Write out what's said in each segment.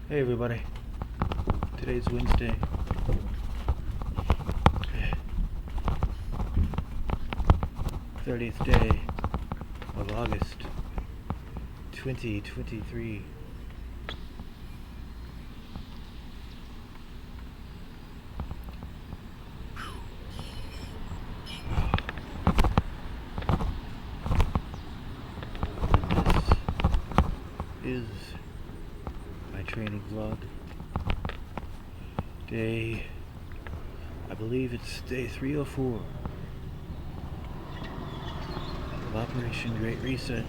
Hey everybody, today's Wednesday. 30th day of August 2023. This is my training vlog. I believe it's day 304 of Operation Great Reset.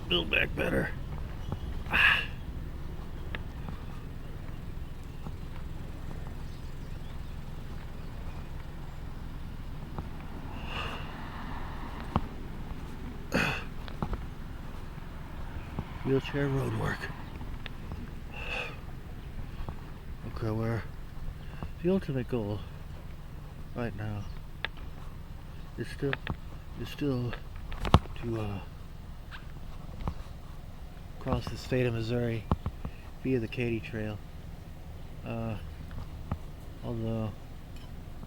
Build back better. Wheelchair Roadwork. Okay, where the ultimate goal right now is still to cross the state of Missouri via the Katy Trail. Although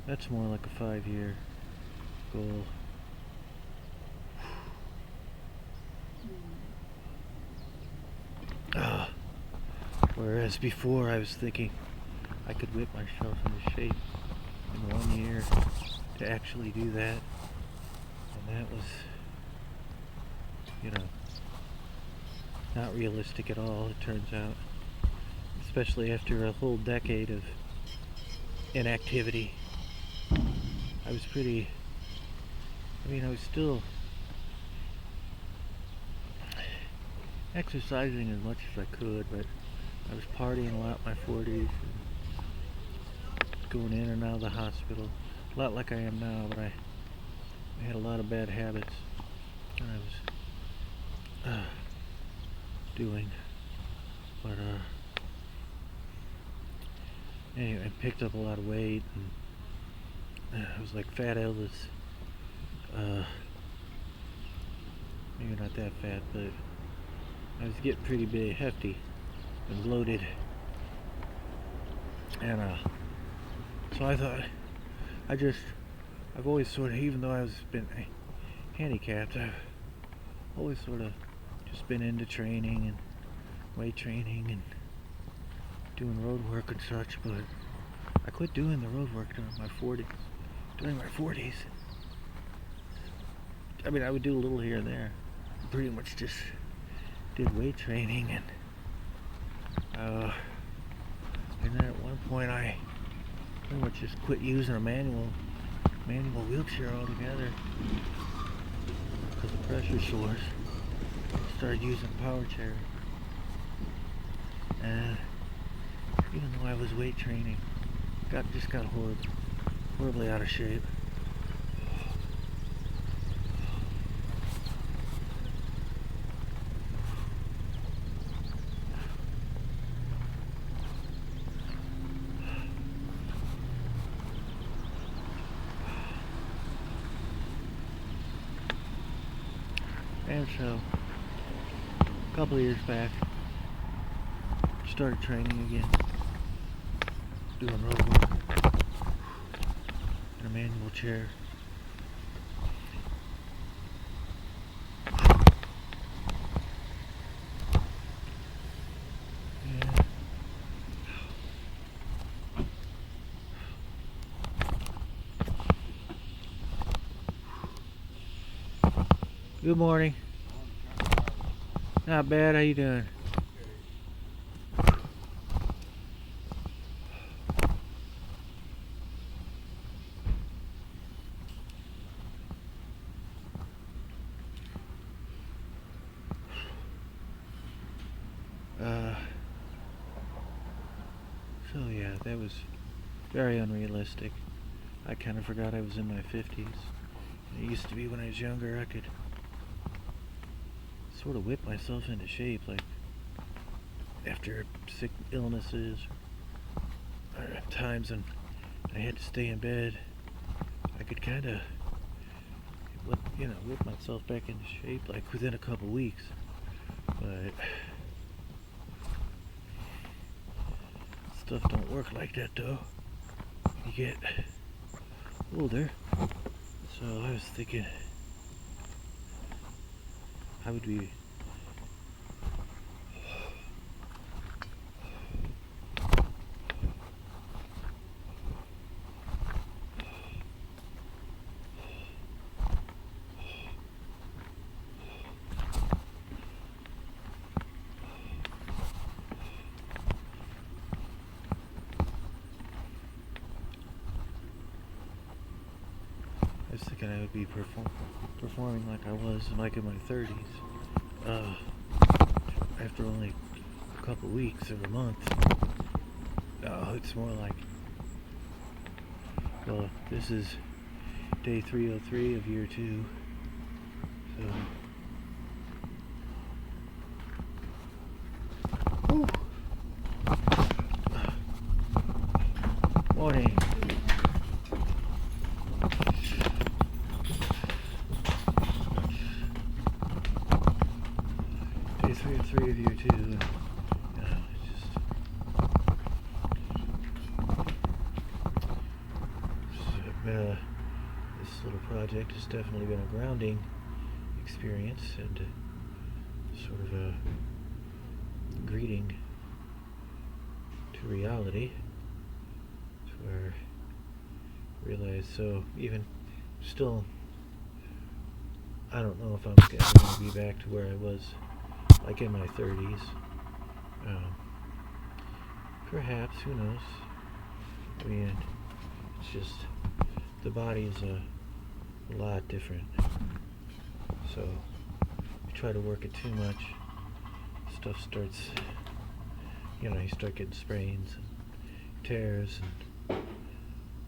that's more like a 5-year goal. Whereas before I was thinking I could whip myself into shape in 1 year to actually do that, and that was, not realistic at all, it turns out, especially after a whole decade of inactivity. I was still exercising as much as I could, but I was partying a lot in my 40s, and going in and out of the hospital, a lot like I am now, but I had a lot of bad habits, and I was doing, but anyway, I picked up a lot of weight, and I was like Fat Elvis, maybe not that fat, but I was getting pretty big, hefty, and bloated, and so I thought, I've always sort of, even though I've been handicapped, I've always sort of just been into training and weight training and doing road work and such, but I quit doing the road work during my 40s. I mean, I would do a little here and there, pretty much just did weight training, and then at one point I pretty much just quit using a manual wheelchair altogether because of pressure sores. Started using power chair, and even though I was weight training, just got horribly out of shape. And so, a couple of years back, started training again, doing road work in a manual chair. Yeah. Good morning. Not bad, how you doing? So yeah, that was very unrealistic. I kind of forgot I was in my 50s. It used to be when I was younger, I could sort of whip myself into shape, like after sick illnesses, or times when I had to stay in bed, I could kind of whip myself back into shape like within a couple weeks. But stuff don't work like that though. You get older. So I was thinking I would be I would be performing like I was like in my 30s. After only a couple weeks or a month. It's more like, well, this is day 303 of year 2. So, whew. Morning. Day 303 of year 2. This little project has definitely been a grounding experience and sort of a greeting to reality, to where I realize, so even still, I don't know if I'm going to be back to where I was like in my 30s. Perhaps, who knows? I mean, it's just the body is a lot different. So you try to work it too much, stuff starts, you start getting sprains and tears and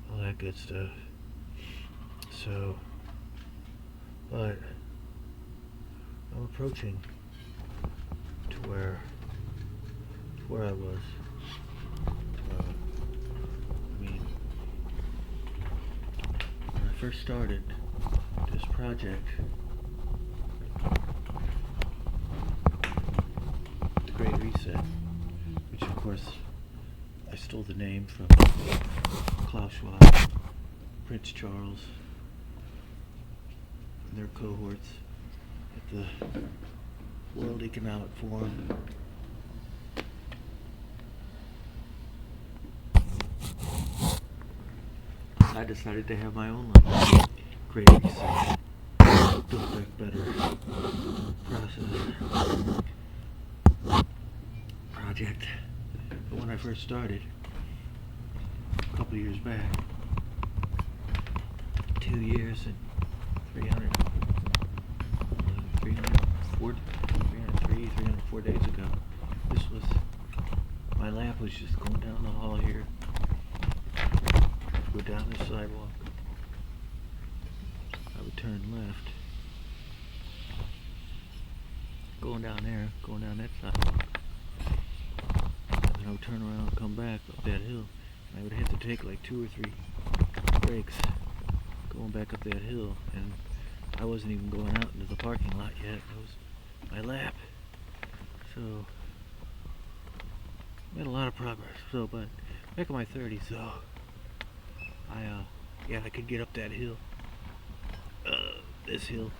all that good stuff. So, but I'm approaching to where I was. When I first started this project, the Great Reset, which of course I stole the name from Klaus, Schwab, Prince Charles, and their cohorts at the World Economic Forum. I decided to have my own Great Reset, Build Back Better process project. But when I first started, a couple years back, 2 years and 304 days ago, my lap was just going down the hall here. Go down the sidewalk. I would turn left. Going down that sidewalk. And then I would turn around and come back up that hill. And I would have to take like 2 or 3 breaks going back up that hill. And I wasn't even going out into the parking lot yet. It was my lap. So, made a lot of progress. So, but back in my 30s, though, I could get up that hill. This hill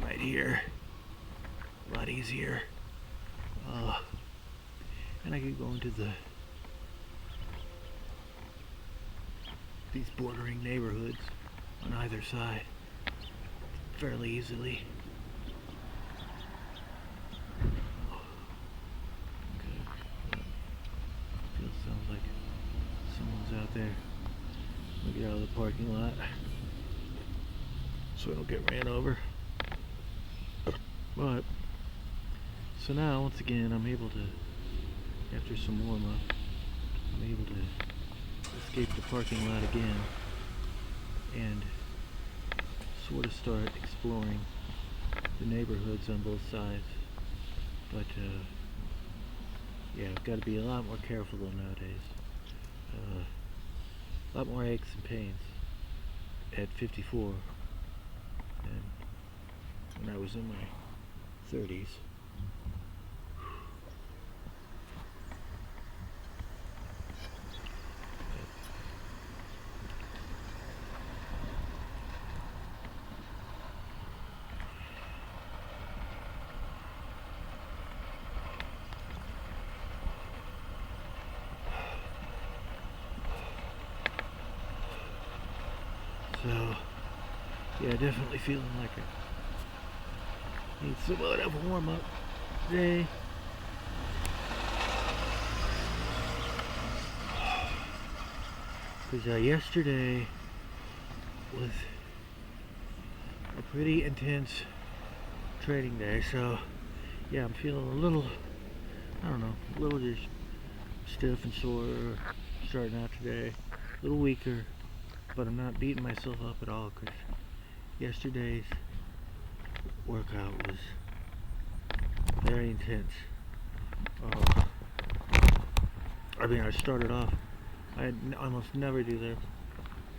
right here. A lot easier. And I could go into these bordering neighborhoods on either side fairly easily. Okay. Sounds like someone's out there. I'll get out of the parking lot so I don't get ran over. But so now once again I'm able to, after some warm up, I'm able to escape the parking lot again and sort of start exploring the neighborhoods on both sides. But yeah, I've got to be a lot more careful though nowadays. A lot more aches and pains at 54 than when I was in my 30s. Yeah, definitely feeling like it. Need somewhat of a warm up today. Because yesterday was a pretty intense training day, so yeah, I'm feeling a little, I don't know, a little just stiff and sore starting out today. A little weaker, but I'm not beating myself up at all because yesterday's workout was very intense. I mean, I started off, I almost never do this,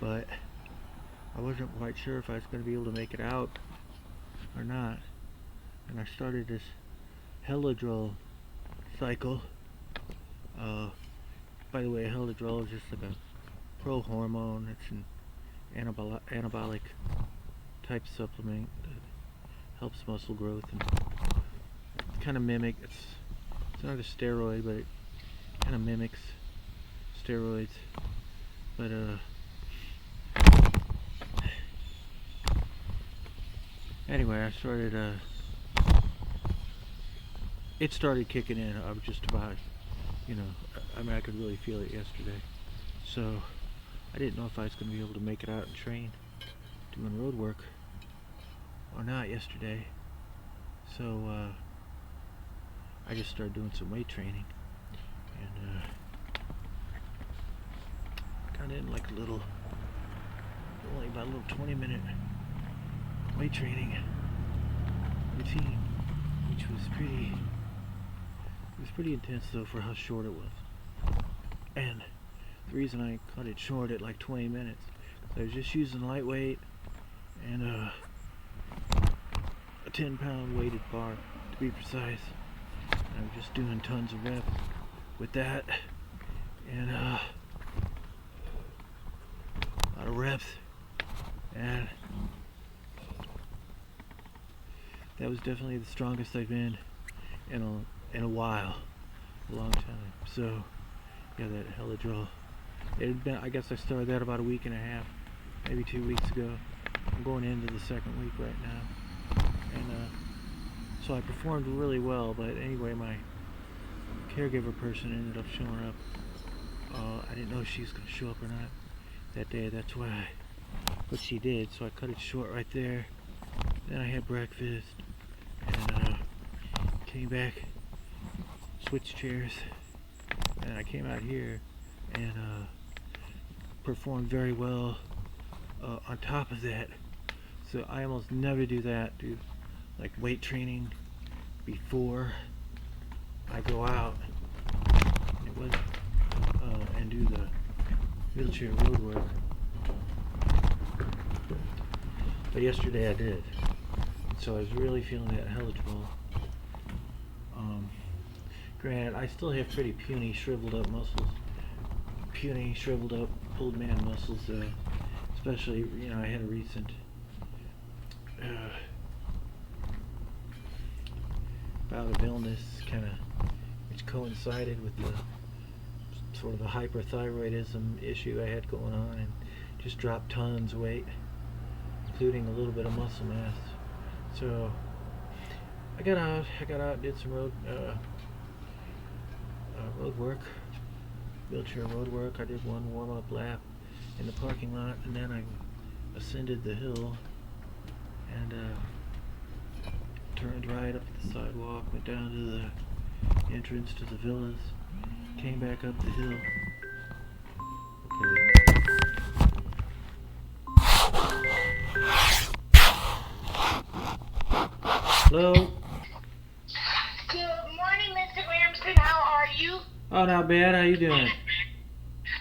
but I wasn't quite sure if I was going to be able to make it out or not. And I started this helidrol cycle. By the way, helidrol is just like a pro-hormone. It's an anabolic type supplement that helps muscle growth and kind of mimic. It's not a steroid, but it kind of mimics steroids. But anyway, I started. It started kicking in. I was just about, I mean, I could really feel it yesterday. So I didn't know if I was going to be able to make it out and train doing road work or not yesterday. So I just started doing some weight training, and got in like only about a little 20-minute weight training routine, which was pretty intense though for how short it was. And the reason I cut it short at like 20 minutes, I was just using lightweight and a 10-pound weighted bar to be precise. I was just doing tons of reps with that, and a lot of reps, and that was definitely the strongest I've been in a while, a long time. So yeah, that helidrol. It had been, I guess I started that about a week and a half, maybe 2 weeks ago. I'm going into the second week right now, and so I performed really well. But anyway, my caregiver person ended up showing up. I didn't know if she was going to show up or not that day. That's why, but she did. So I cut it short right there. Then I had breakfast and came back, switched chairs, and I came out here and performed very well. On top of that, so I almost never do like weight training before I go out and do the wheelchair road work. But yesterday I did, so I was really feeling that helidrol. Granted, I still have pretty puny, shriveled up muscles. Puny, shriveled up old man muscles. Especially, I had a recent bout of illness, which coincided with the sort of the hyperthyroidism issue I had going on, and just dropped tons of weight, including a little bit of muscle mass. So I got out, did some road work, wheelchair road work. I did one warm-up lap in the parking lot, and then I ascended the hill and turned right up the sidewalk, went down to the entrance to the villas, came back up the hill. Hello? Good morning, Mr. Ramsden. How are you? Oh, not bad. How you doing?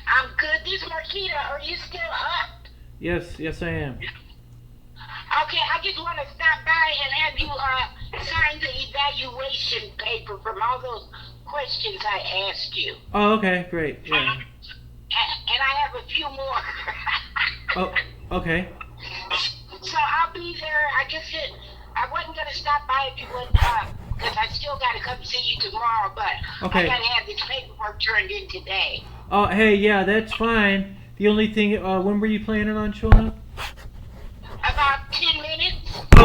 I'm good. This is Marquita. Are you still up? Yes I am. Okay, I just want to stop by and have you sign the evaluation paper from all those questions I asked you. Oh, okay, great. Yeah. And I have a few more. Oh, okay. So I'll be there. I wasn't going to stop by if you wouldn't, because I still got to come see you tomorrow, but okay. I got to have this paperwork turned in today. Oh, hey, yeah, that's fine. The only thing, when were you planning on showing up? About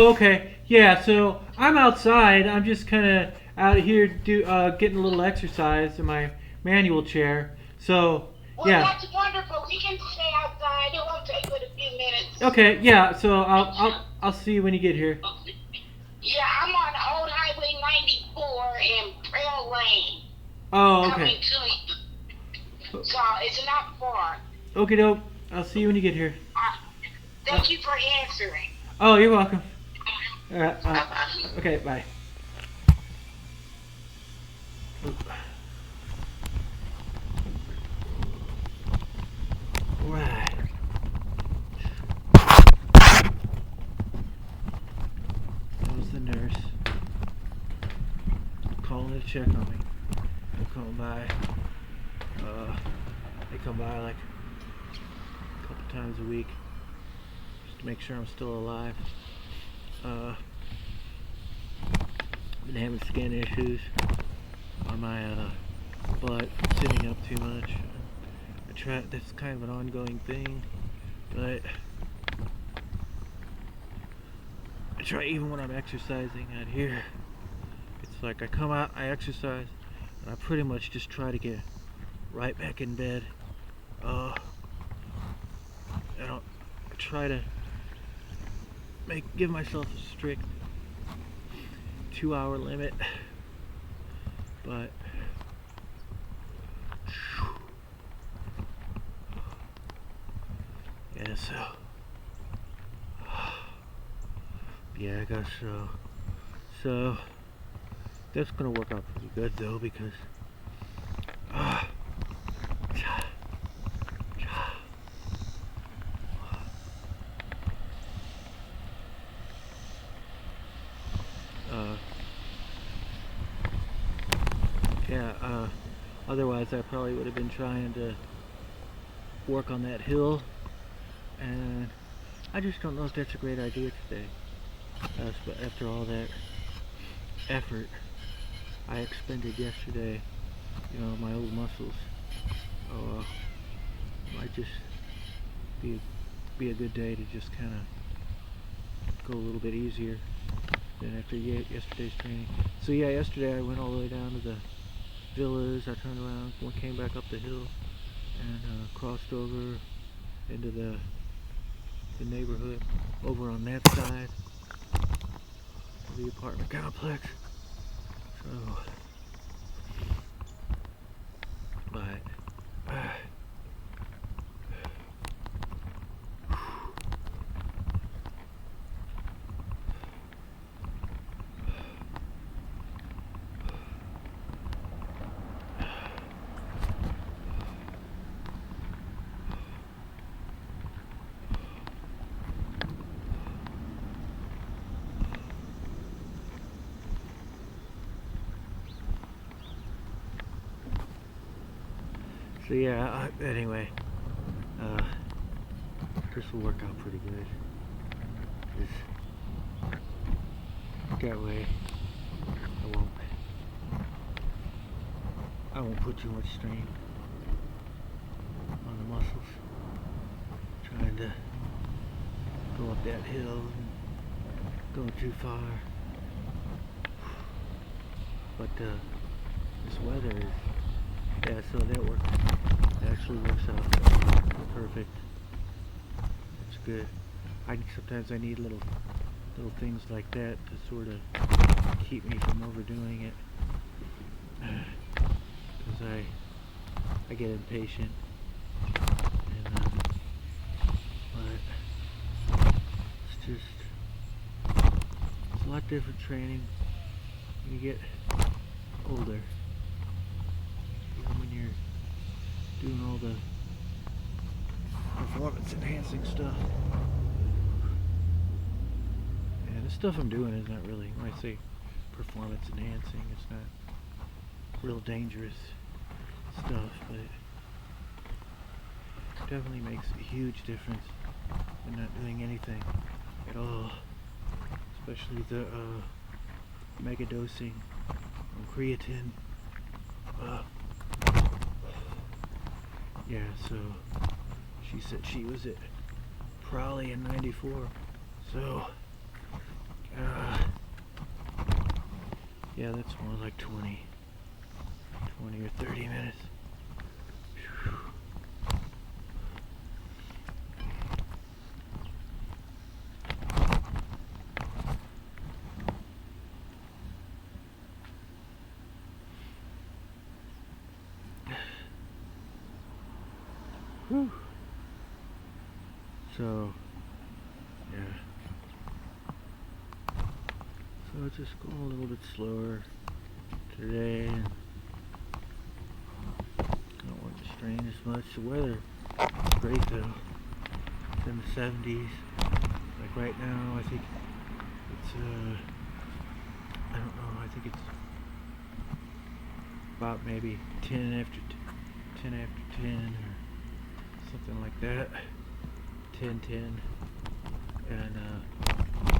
Oh, okay. Yeah, so I'm outside. I'm just kind of out here getting a little exercise in my manual chair. So, Well, yeah. that's wonderful. We can stay outside. It won't take but a few minutes. Okay, yeah. So I'll see you when you get here. Yeah, I'm on Old Highway 94 in Trail Lane Oh, coming okay. to you. So it's not far. Okay, doke. I'll see you when you get here. Thank you for answering. Oh, you're welcome. All right. Bye-bye. Okay, bye. All right. That was the nurse calling to check on me. They're coming by. They come by like a couple times a week just to make sure I'm still alive. Been having skin issues on my butt, sitting up too much. That's kind of an ongoing thing, but I try even when I'm exercising out here. It's like I come out, I exercise, and I pretty much just try to get right back in bed. I try to give myself a strict 2-hour limit, but yeah, yeah, I guess so. So that's gonna work out pretty good though, because otherwise I probably would have been trying to work on that hill, and I just don't know if that's a great idea today. But after all that effort I expended yesterday, my old muscles, might just be a good day to just kind of go a little bit easier than after yesterday's training. So yeah, yesterday I went all the way down to the villas. I turned around, came back up the hill, and crossed over into the neighborhood over on that side of the apartment complex. So, but so yeah, anyway, this will work out pretty good. That way I won't put too much strain on the muscles trying to go up that hill and going too far. But this weather is, yeah, so that actually works out perfect. It's good. Sometimes I need little things like that to sort of keep me from overdoing it, because I get impatient, and but it's a lot different training when you get older, even when you're doing all the performance enhancing stuff. And the stuff I'm doing is not really, when I say performance enhancing, it's not real dangerous stuff, but it definitely makes a huge difference in not doing anything at all, especially the mega dosing on creatine. Yeah, so she said she was at probably in 94, so Yeah, that's more like 20 or 30 minutes. Whew. So, yeah. So it's just going a little bit slower today. I don't want to strain as much. The weather is great though. It's in the 70s. Like right now, I think it's, I don't know, I think it's about maybe 10 after 10 or something like that. 10. And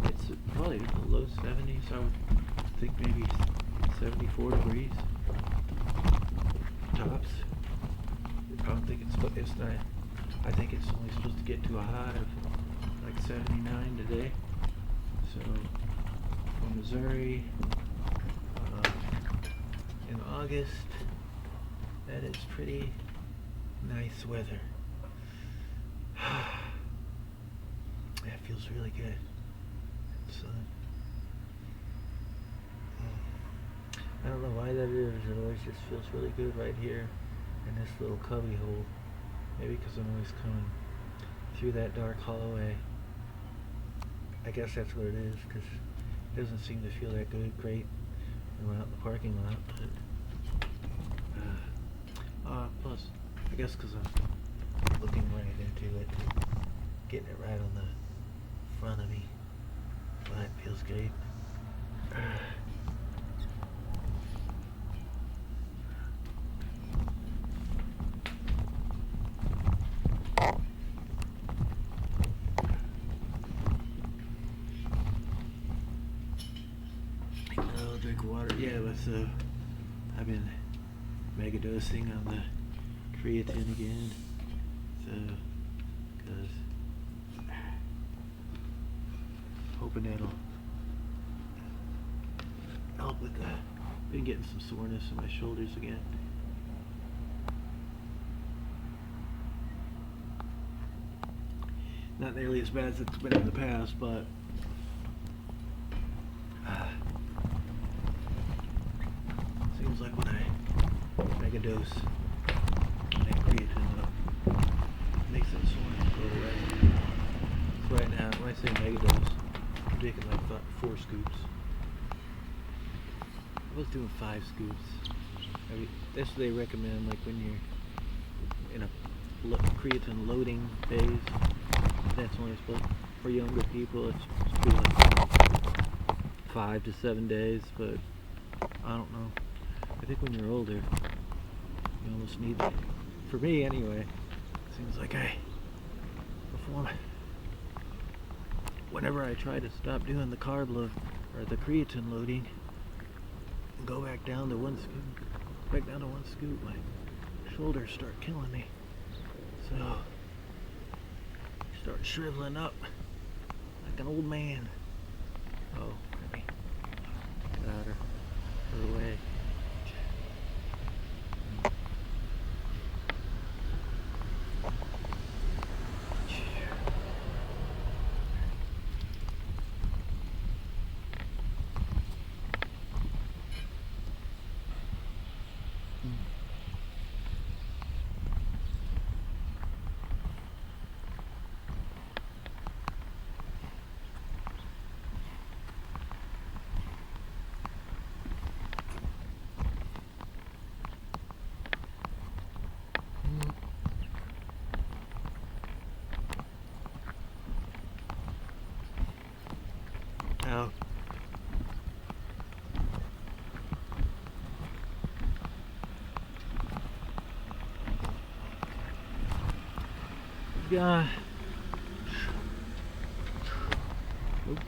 it's probably in the low 70s. I would think maybe 74 degrees tops. I don't think it's not. I think it's only supposed to get to a high of like 79 today. So from Missouri, in August, that is pretty nice weather. That feels really good. Sun. I don't know why that is. It always just feels really good right here in this little cubby hole. Maybe because I'm always coming through that dark hallway. I guess that's what it is, because it doesn't seem to feel that great when we're out in the parking lot. But, plus, I guess because I'm looking right into it, getting it right on the front of me. Well, that feels great. Drink water. Yeah, I've been mega dosing on the creatine again. So, because hoping that'll help with that. Been getting some soreness in my shoulders again. Not nearly as bad as it's been in the past, but seems like when I mega dose that creatine up, makes that soreness go away. So right now, when I say mega dose, I'm taking like 4 scoops. I was doing 5 scoops. That's what they recommend, like when you're in a creatine loading phase. That's only supposed, for younger people, it's supposed to be like 5 to 7 days, but I don't know. I think when you're older, you almost need it. For me, anyway, it seems like whenever I try to stop doing the carb load, or the creatine loading, and go back down to 1 scoop, my shoulders start killing me. So, I start shriveling up like an old man. Oh, let me get out of her way. Oh. Yeah. Oop.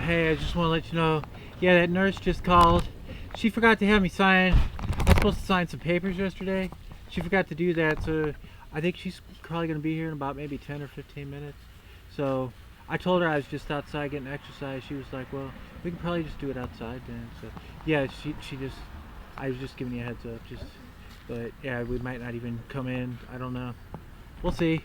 Hey, I just want to let you know, yeah, that nurse just called. She forgot to have me sign. I was supposed to sign some papers yesterday. She forgot to do that, so I think she's probably going to be here in about maybe 10 or 15 minutes. So I told her I was just outside getting exercise. She was like, well, we can probably just do it outside then. So yeah, she just, I was just giving you a heads up. But yeah, we might not even come in. I don't know. We'll see.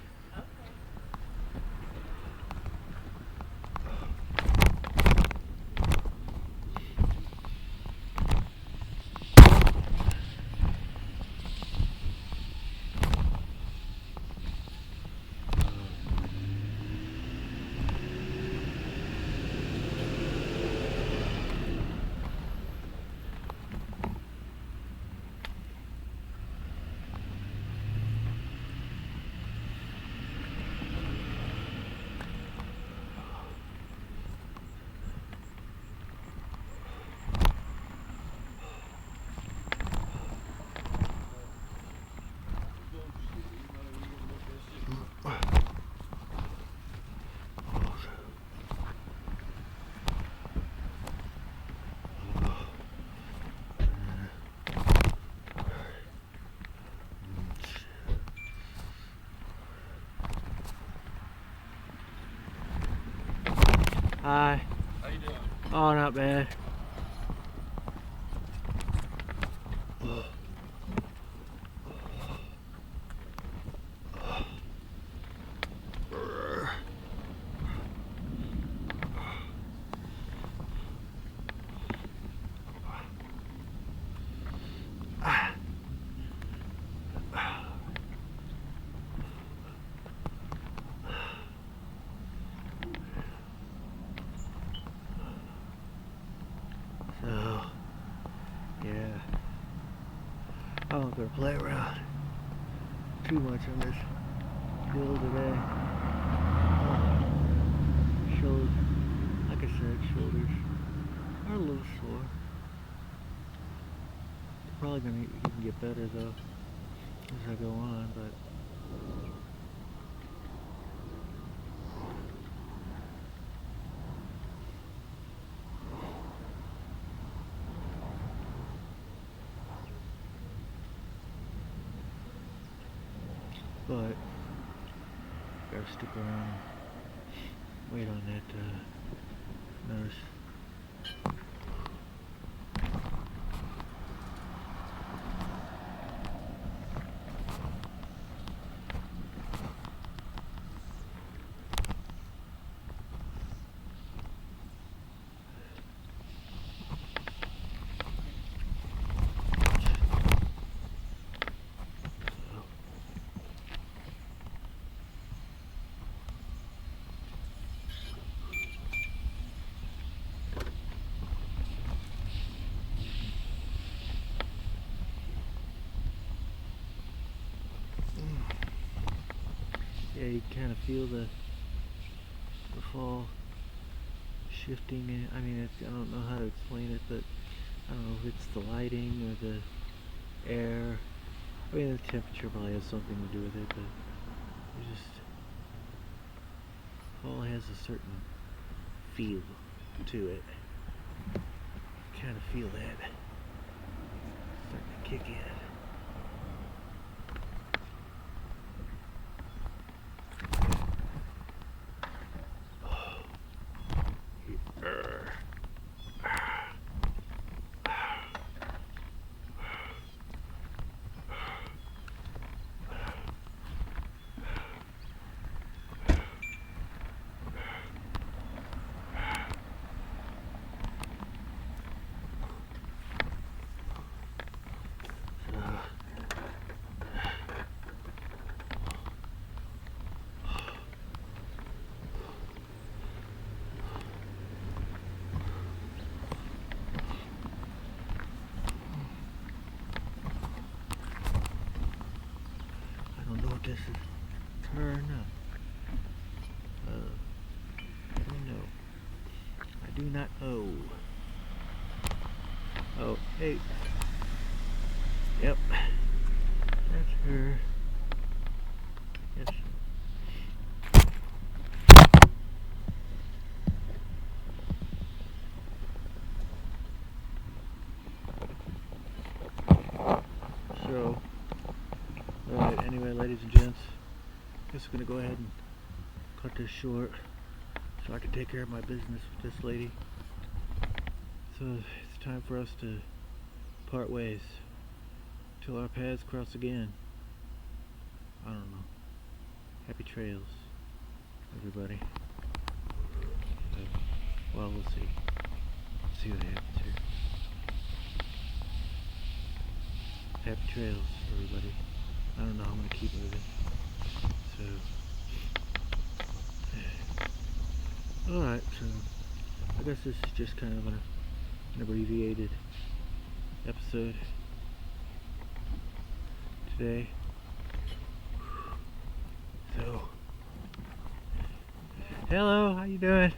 Hi. How you doing? Oh, not bad. So, yeah, I'm not gonna play around too much on this hill today. Shoulders, like I said, shoulders are a little sore. They're probably gonna even get better though as I go on, but. But gotta stick around, wait on that nurse. Yeah, you kind of feel the fall shifting. I mean, I don't know how to explain it, but I don't know if it's the lighting or the air. I mean, the temperature probably has something to do with it, but it just fall has a certain feel to it. Kind of feel that starting to kick in. This is turn up. I don't know. I do not know. Oh, hey. Yep. That's her. Yes. Alright, ladies and gents, guess I'm gonna go ahead and cut this short so I can take care of my business with this lady. So it's time for us to part ways till our paths cross again. I don't know. Happy trails, everybody. So, well, we'll see. See what happens here. Happy trails, everybody. I don't know how I'm gonna keep moving. So, alright, so I guess this is just kind of an abbreviated episode today. So, hello, how you doing?